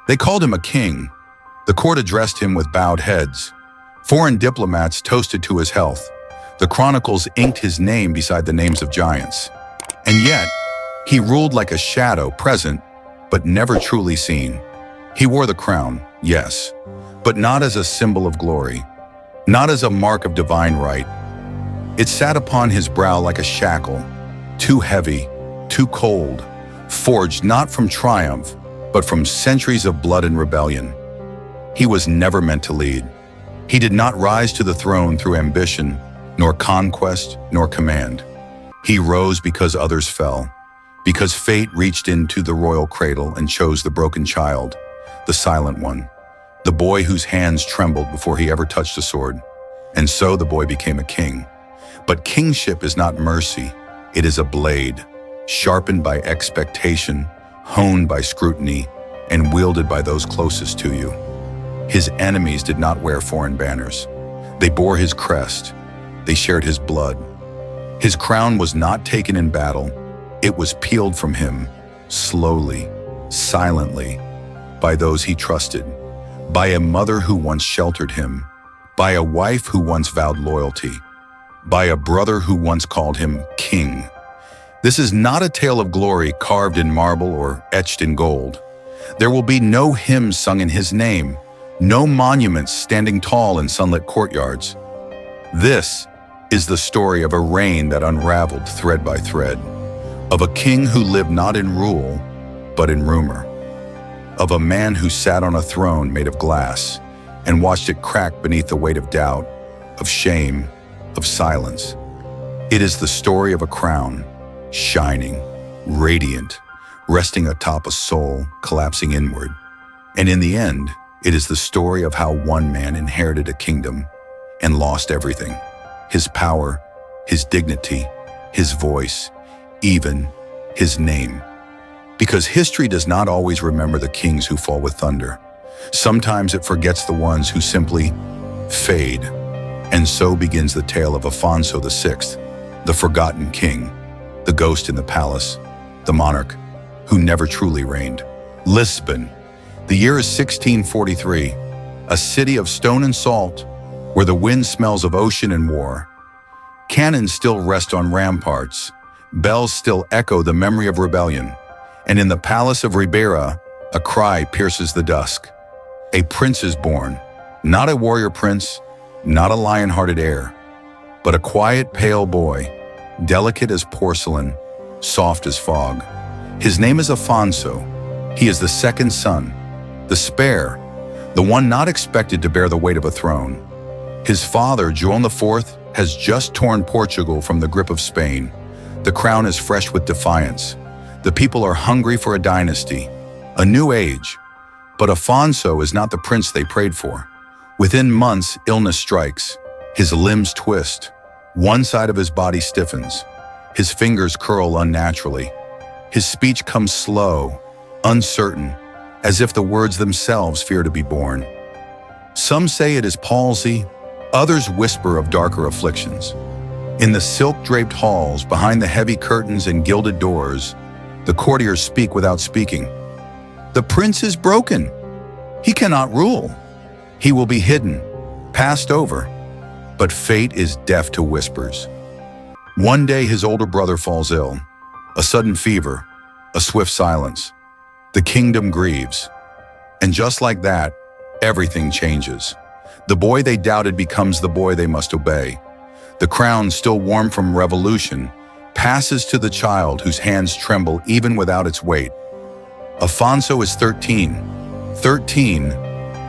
They called him a king. The court addressed him with bowed heads. Foreign diplomats toasted to his health. The chronicles inked his name beside the names of giants. And yet, he ruled like a shadow, present, but never truly seen. He wore the crown, yes, but not as a symbol of glory, not as a mark of divine right. It sat upon his brow like a shackle, too heavy, too cold, forged not from triumph, but from centuries of blood and rebellion. He was never meant to lead. He did not rise to the throne through ambition, nor conquest, nor command. He rose because others fell, because fate reached into the royal cradle and chose the broken child, the silent one, the boy whose hands trembled before he ever touched a sword. And so the boy became a king. But kingship is not mercy. It is a blade, sharpened by expectation, honed by scrutiny, and wielded by those closest to you. His enemies did not wear foreign banners. They bore his crest. They shared his blood. His crown was not taken in battle. It was peeled from him, slowly, silently, by those he trusted, by a mother who once sheltered him, by a wife who once vowed loyalty, by a brother who once called him king. This is not a tale of glory carved in marble or etched in gold. There will be no hymns sung in his name, no monuments standing tall in sunlit courtyards. This is the story of a reign that unraveled thread by thread, of a king who lived not in rule, but in rumor, of a man who sat on a throne made of glass and watched it crack beneath the weight of doubt, of shame, of silence. It is the story of a crown, shining, radiant, resting atop a soul collapsing inward. And in the end, it is the story of how one man inherited a kingdom and lost everything: his power, his dignity, his voice, even his name. Because history does not always remember the kings who fall with thunder. Sometimes it forgets the ones who simply fade. And so begins the tale of Afonso VI, the forgotten king, the ghost in the palace, the monarch who never truly reigned. Lisbon. The year is 1643, a city of stone and salt, where the wind smells of ocean and war. Cannons still rest on ramparts, bells still echo the memory of rebellion, and in the palace of Ribeira, a cry pierces the dusk. A prince is born, not a warrior prince, not a lion-hearted heir, but a quiet, pale boy, delicate as porcelain, soft as fog. His name is Afonso. He is the second son, the spare, the one not expected to bear the weight of a throne. His father, João IV, has just torn Portugal from the grip of Spain. The crown is fresh with defiance. The people are hungry for a dynasty, a new age. But Afonso is not the prince they prayed for. Within months, illness strikes. His limbs twist. One side of his body stiffens. His fingers curl unnaturally. His speech comes slow, uncertain, as if the words themselves fear to be born. Some say it is palsy, others whisper of darker afflictions. In the silk-draped halls, behind the heavy curtains and gilded doors, the courtiers speak without speaking. The prince is broken. He cannot rule. He will be hidden, passed over. But fate is deaf to whispers. One day his older brother falls ill. A sudden fever, a swift silence. The kingdom grieves. And just like that, everything changes. The boy they doubted becomes the boy they must obey. The crown, still warm from revolution, passes to the child whose hands tremble even without its weight. Afonso is 13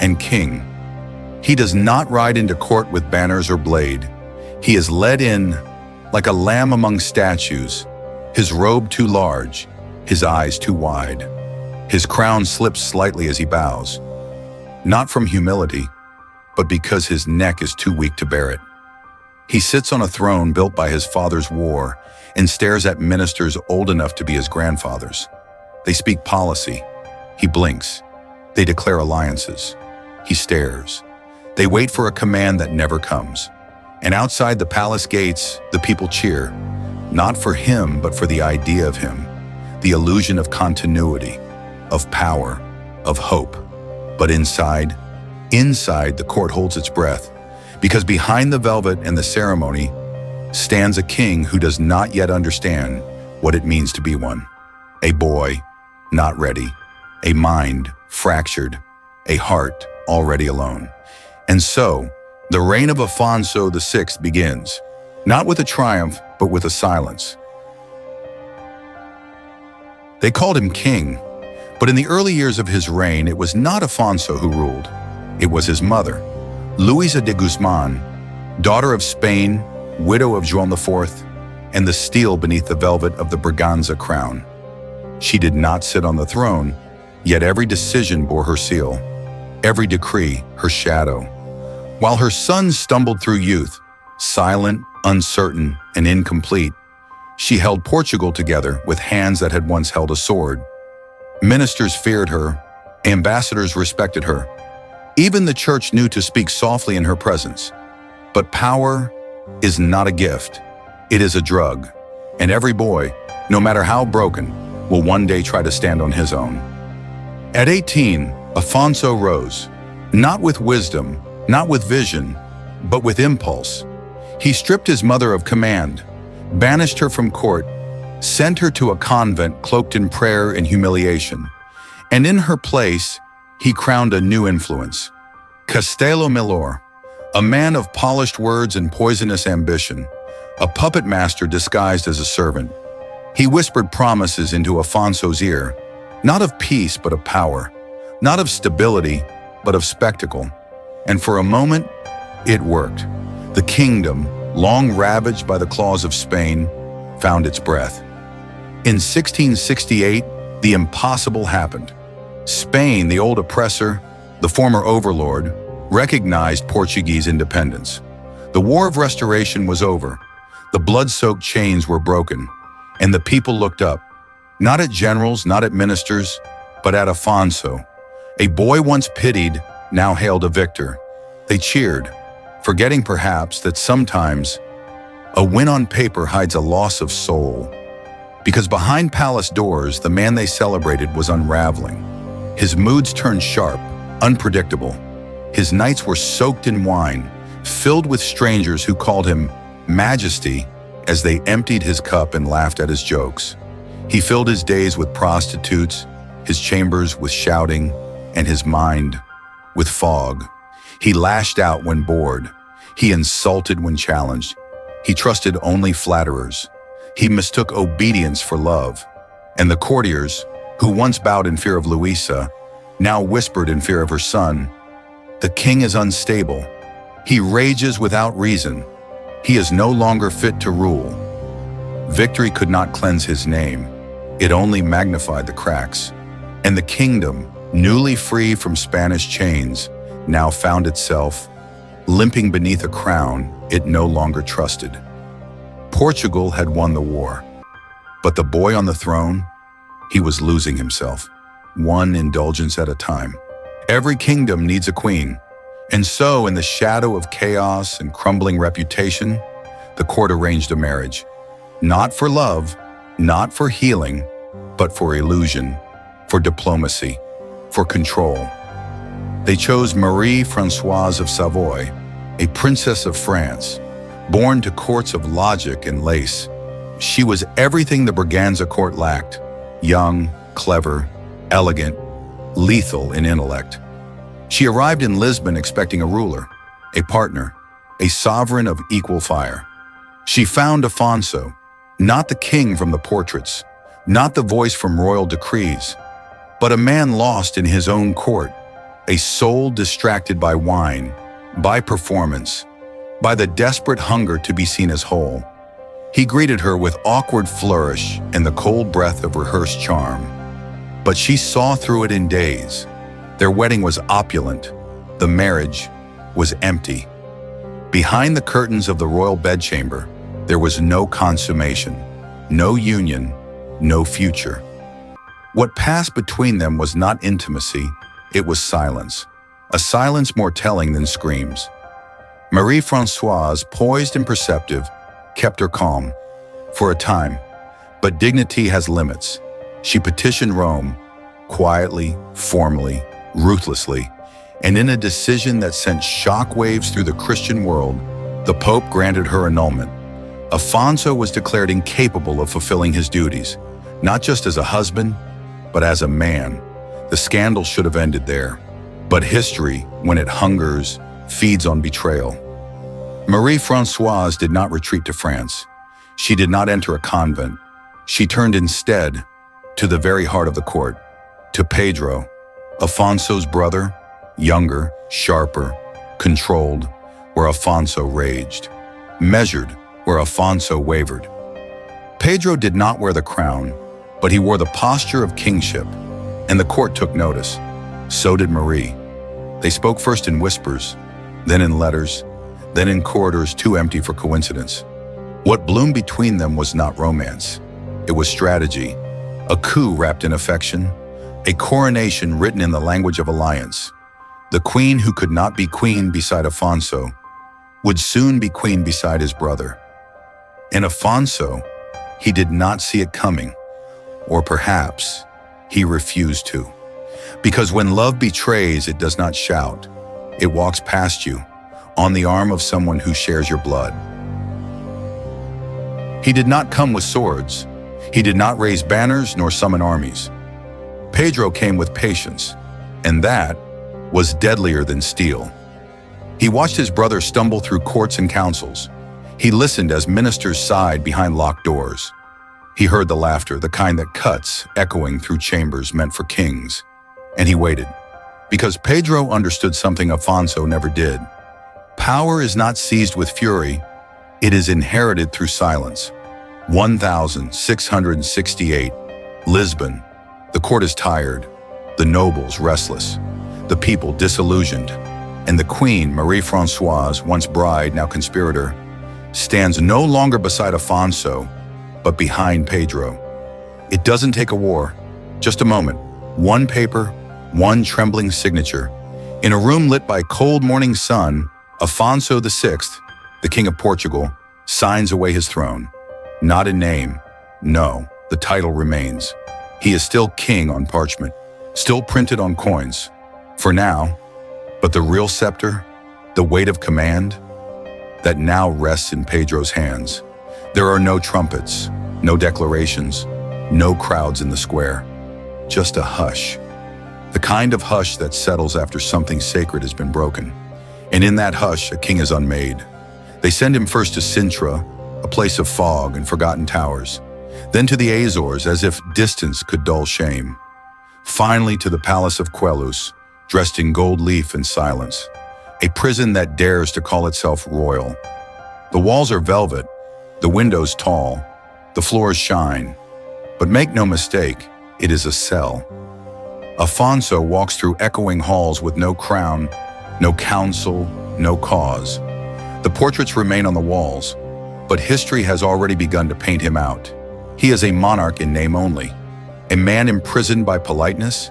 and king. He does not ride into court with banners or blade. He is led in like a lamb among statues, his robe too large, his eyes too wide. His crown slips slightly as he bows, not from humility, but because his neck is too weak to bear it. He sits on a throne built by his father's war and stares at ministers old enough to be his grandfathers. They speak policy. He blinks. They declare alliances. He stares. They wait for a command that never comes. And outside the palace gates, the people cheer, not for him, but for the idea of him, the illusion of continuity, of power, of hope. But inside the court holds its breath, because behind the velvet and the ceremony stands a king who does not yet understand what it means to be one. A boy, not ready, a mind fractured, a heart already alone. And so, the reign of Afonso VI begins, not with a triumph, but with a silence. They called him king, but in the early years of his reign, it was not Afonso who ruled. It was his mother, Luisa de Guzman, daughter of Spain, widow of Juan IV, and the steel beneath the velvet of the Braganza crown. She did not sit on the throne, yet every decision bore her seal, every decree her shadow. While her sons stumbled through youth, silent, uncertain, and incomplete, she held Portugal together with hands that had once held a sword. Ministers feared her, ambassadors respected her. Even the church knew to speak softly in her presence. But power is not a gift, it is a drug. And every boy, no matter how broken, will one day try to stand on his own. At 18, Afonso rose, not with wisdom, not with vision, but with impulse. He stripped his mother of command, banished her from court, sent her to a convent cloaked in prayer and humiliation. And in her place, he crowned a new influence, Castelo Milor, a man of polished words and poisonous ambition, a puppet master disguised as a servant. He whispered promises into Afonso's ear, not of peace but of power, not of stability but of spectacle. And for a moment, it worked. The kingdom, long ravaged by the claws of Spain, found its breath. In 1668, the impossible happened. Spain, the old oppressor, the former overlord, recognized Portuguese independence. The War of Restoration was over. The blood-soaked chains were broken, and the people looked up, not at generals, not at ministers, but at Afonso. A boy once pitied, now hailed a victor. They cheered, forgetting perhaps that sometimes a win on paper hides a loss of soul. Because behind palace doors, the man they celebrated was unraveling. His moods turned sharp, unpredictable. His nights were soaked in wine, filled with strangers who called him Majesty as they emptied his cup and laughed at his jokes. He filled his days with prostitutes, his chambers with shouting, and his mind with fog. He lashed out when bored. He insulted when challenged. He trusted only flatterers. He mistook obedience for love. And the courtiers, who once bowed in fear of Luisa, now whispered in fear of her son. The king is unstable. He rages without reason. He is no longer fit to rule. Victory could not cleanse his name. It only magnified the cracks. And the kingdom, newly free from Spanish chains, now found itself limping beneath a crown it no longer trusted. Portugal had won the war, but the boy on the throne, he was losing himself, one indulgence at a time. Every kingdom needs a queen, and so in the shadow of chaos and crumbling reputation, the court arranged a marriage, not for love, not for healing, but for illusion, for diplomacy, for control. They chose Marie-Françoise of Savoy, a princess of France, born to courts of logic and lace. She was everything the Braganza court lacked: young, clever, elegant, lethal in intellect. She arrived in Lisbon expecting a ruler, a partner, a sovereign of equal fire. She found Afonso, not the king from the portraits, not the voice from royal decrees, but a man lost in his own court, a soul distracted by wine, by performance, by the desperate hunger to be seen as whole. He greeted her with awkward flourish and the cold breath of rehearsed charm. But she saw through it in days. Their wedding was opulent. The marriage was empty. Behind the curtains of the royal bedchamber, there was no consummation, no union, no future. What passed between them was not intimacy, it was silence, a silence more telling than screams. Marie-Françoise, poised and perceptive, kept her calm, for a time. But dignity has limits. She petitioned Rome, quietly, formally, ruthlessly, and in a decision that sent shockwaves through the Christian world, the Pope granted her annulment. Afonso was declared incapable of fulfilling his duties, not just as a husband, but as a man. The scandal should have ended there. But history, when it hungers, feeds on betrayal. Marie-Françoise did not retreat to France. She did not enter a convent. She turned instead to the very heart of the court, to Pedro, Afonso's brother, younger, sharper, controlled, where Afonso raged, measured where Afonso wavered. Pedro did not wear the crown, but he wore the posture of kingship, and the court took notice. So did Marie. They spoke first in whispers, then in letters, then in corridors too empty for coincidence. What bloomed between them was not romance. It was strategy, a coup wrapped in affection, a coronation written in the language of alliance. The queen who could not be queen beside Afonso would soon be queen beside his brother. And Afonso, he did not see it coming, or perhaps he refused to. Because when love betrays, it does not shout. It walks past you, on the arm of someone who shares your blood. He did not come with swords. He did not raise banners nor summon armies. Pedro came with patience, and that was deadlier than steel. He watched his brother stumble through courts and councils. He listened as ministers sighed behind locked doors. He heard the laughter, the kind that cuts, echoing through chambers meant for kings. And he waited, because Pedro understood something Afonso never did. Power is not seized with fury, it is inherited through silence. 1668, Lisbon. The court is tired, the nobles restless, the people disillusioned, and the queen, Marie-Françoise, once bride, now conspirator, stands no longer beside Afonso, but behind Pedro. It doesn't take a war, just a moment, one paper, one trembling signature. In a room lit by cold morning sun, Afonso VI, the King of Portugal, signs away his throne. Not in name, no, the title remains. He is still king on parchment, still printed on coins, for now, but the real scepter, the weight of command, that now rests in Pedro's hands. There are no trumpets, no declarations, no crowds in the square, just a hush. The kind of hush that settles after something sacred has been broken. And in that hush, a king is unmade. They send him first to Sintra, a place of fog and forgotten towers, then to the Azores as if distance could dull shame. Finally to the palace of Queluz, dressed in gold leaf and silence, a prison that dares to call itself royal. The walls are velvet, the windows tall, the floors shine, but make no mistake, it is a cell. Afonso walks through echoing halls with no crown, no council, no cause. The portraits remain on the walls, but history has already begun to paint him out. He is a monarch in name only, a man imprisoned by politeness,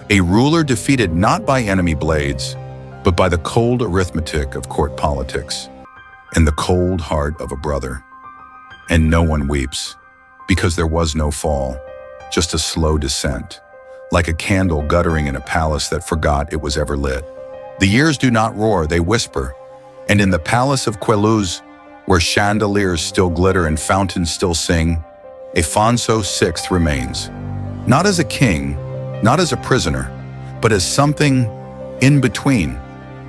a ruler defeated not by enemy blades, but by the cold arithmetic of court politics and the cold heart of a brother. And no one weeps, because there was no fall, just a slow descent, like a candle guttering in a palace that forgot it was ever lit. The years do not roar, they whisper, and in the palace of Queluz, where chandeliers still glitter and fountains still sing, Afonso VI remains, not as a king, not as a prisoner, but as something in between.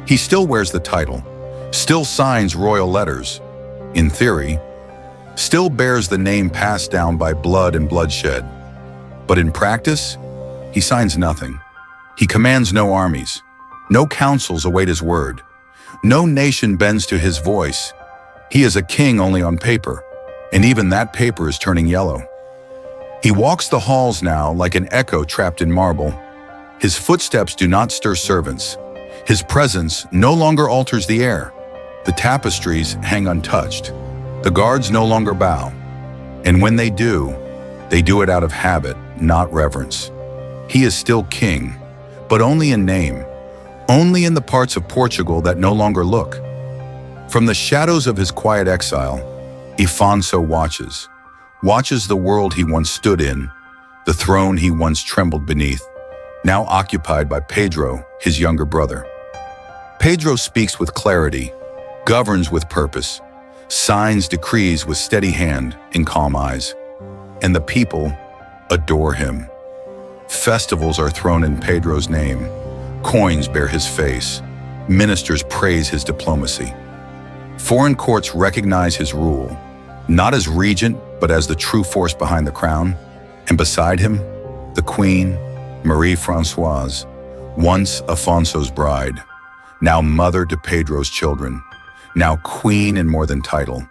He still wears the title, still signs royal letters, in theory, still bears the name passed down by blood and bloodshed. But in practice, he signs nothing. He commands no armies. No councils await his word. No nation bends to his voice. He is a king only on paper, and even that paper is turning yellow. He walks the halls now like an echo trapped in marble. His footsteps do not stir servants. His presence no longer alters the air. The tapestries hang untouched. The guards no longer bow. And when they do it out of habit, not reverence. He is still king, but only in name, only in the parts of Portugal that no longer look. From the shadows of his quiet exile, Afonso watches the world he once stood in, the throne he once trembled beneath, now occupied by Pedro, his younger brother. Pedro speaks with clarity, governs with purpose, signs decrees with steady hand and calm eyes. And the people adore him. Festivals are thrown in Pedro's name. Coins bear his face. Ministers praise his diplomacy. Foreign courts recognize his rule, not as regent, but as the true force behind the crown. And beside him, the Queen, Marie-Françoise, once Afonso's bride, now mother to Pedro's children, now queen in more than title,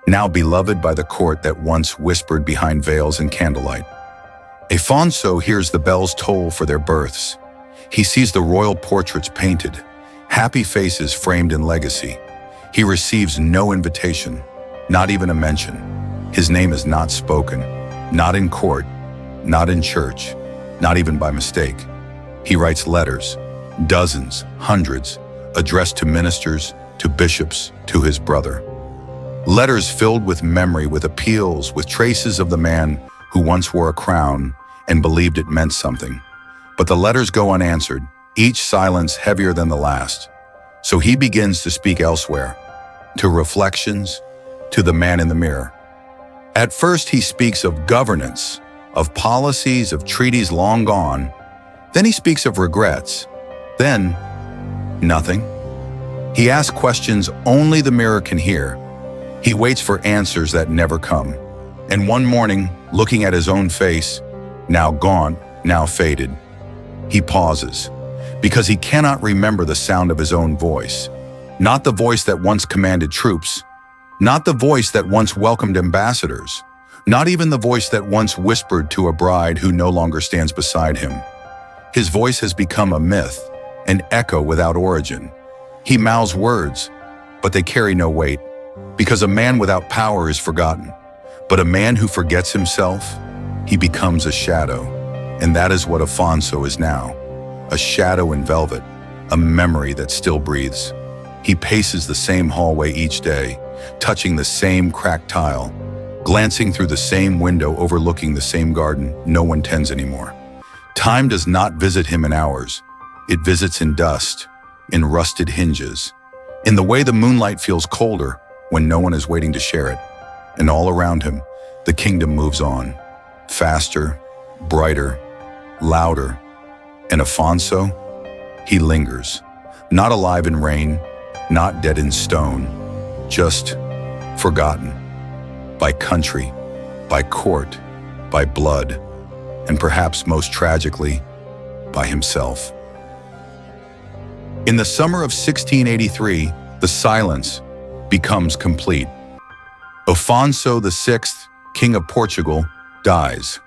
now beloved by the court that once whispered behind veils and candlelight. Afonso hears the bells toll for their births. He sees the royal portraits painted, happy faces framed in legacy. He receives no invitation, not even a mention. His name is not spoken, not in court, not in church, not even by mistake. He writes letters, dozens, hundreds, addressed to ministers, to bishops, to his brother. Letters filled with memory, with appeals, with traces of the man who once wore a crown and believed it meant something. But the letters go unanswered, each silence heavier than the last. So he begins to speak elsewhere, to reflections, to the man in the mirror. At first he speaks of governance, of policies, of treaties long gone. Then he speaks of regrets. Then, nothing. He asks questions only the mirror can hear. He waits for answers that never come. And one morning, looking at his own face, now gaunt, now faded, he pauses, because he cannot remember the sound of his own voice. Not the voice that once commanded troops, not the voice that once welcomed ambassadors, not even the voice that once whispered to a bride who no longer stands beside him. His voice has become a myth, an echo without origin. He mouths words, but they carry no weight, because a man without power is forgotten. But a man who forgets himself, he becomes a shadow. And that is what Afonso is now, a shadow in velvet, a memory that still breathes. He paces the same hallway each day, touching the same cracked tile, glancing through the same window overlooking the same garden no one tends anymore. Time does not visit him in hours. It visits in dust, in rusted hinges, in the way the moonlight feels colder when no one is waiting to share it. And all around him, the kingdom moves on, faster, brighter, louder. And Afonso, he lingers, not alive in rain, not dead in stone, just forgotten. By country, by court, by blood, and perhaps most tragically, by himself. In the summer of 1683, the silence becomes complete. Afonso VI, King of Portugal, dies.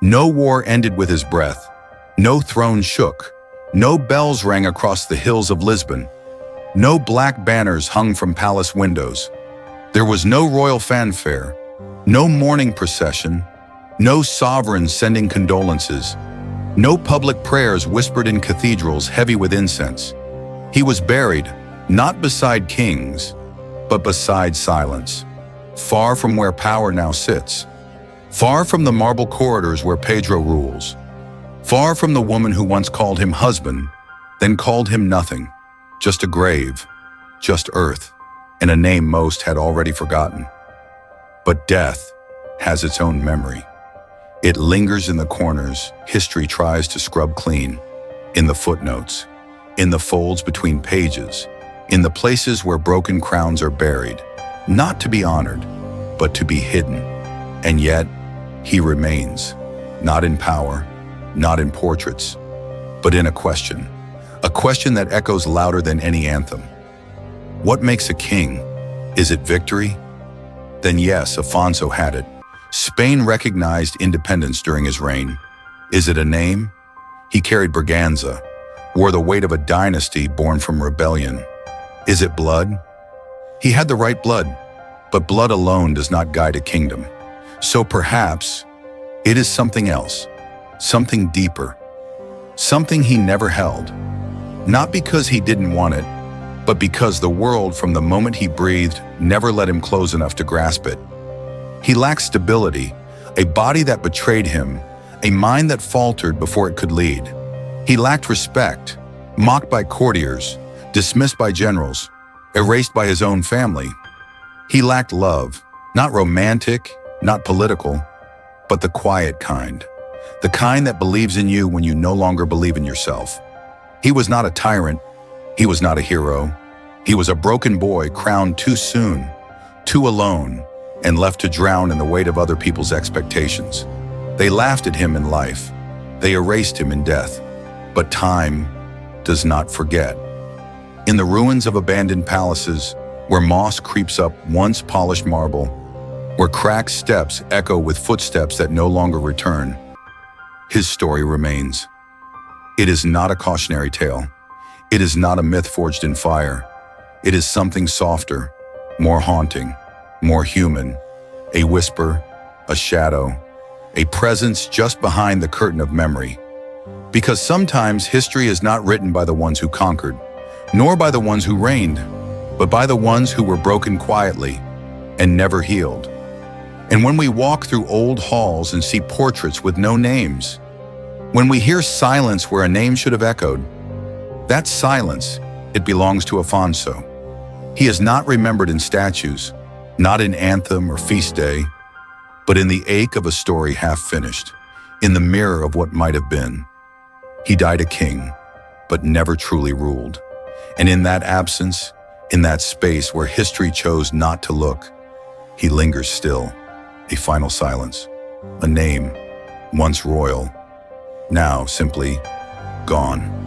No war ended with his breath. No throne shook. No bells rang across the hills of Lisbon. No black banners hung from palace windows. There was no royal fanfare, no mourning procession, no sovereign sending condolences, no public prayers whispered in cathedrals heavy with incense. He was buried, not beside kings, but beside silence, far from where power now sits, far from the marble corridors where Pedro rules, far from the woman who once called him husband, then called him nothing, just a grave, just earth, and a name most had already forgotten. But death has its own memory. It lingers in the corners history tries to scrub clean, in the footnotes, in the folds between pages, in the places where broken crowns are buried, not to be honored, but to be hidden. And yet, he remains, not in power, not in portraits, but in a question that echoes louder than any anthem. What makes a king? Is it victory? Then yes, Afonso had it. Spain recognized independence during his reign. Is it a name? He carried Braganza, wore the weight of a dynasty born from rebellion. Is it blood? He had the right blood, but blood alone does not guide a kingdom. So perhaps it is something else, something deeper, something he never held. Not because he didn't want it, but because the world from the moment he breathed never let him close enough to grasp it. He lacked stability, a body that betrayed him, a mind that faltered before it could lead. He lacked respect, mocked by courtiers, dismissed by generals, erased by his own family. He lacked love, not romantic, not political, but the quiet kind. The kind that believes in you when you no longer believe in yourself. He was not a tyrant. He was not a hero. He was a broken boy crowned too soon, too alone, and left to drown in the weight of other people's expectations. They laughed at him in life. They erased him in death. But time does not forget. In the ruins of abandoned palaces, where moss creeps up once polished marble, where cracked steps echo with footsteps that no longer return, his story remains. It is not a cautionary tale. It is not a myth forged in fire. It is something softer, more haunting, more human, a whisper, a shadow, a presence just behind the curtain of memory. Because sometimes history is not written by the ones who conquered, nor by the ones who reigned, but by the ones who were broken quietly and never healed. And when we walk through old halls and see portraits with no names, when we hear silence where a name should have echoed, that silence, it belongs to Afonso. He is not remembered in statues, not in anthem or feast day, but in the ache of a story half finished, in the mirror of what might have been. He died a king, but never truly ruled. And in that absence, in that space where history chose not to look, he lingers still, a final silence, a name, once royal, now simply gone.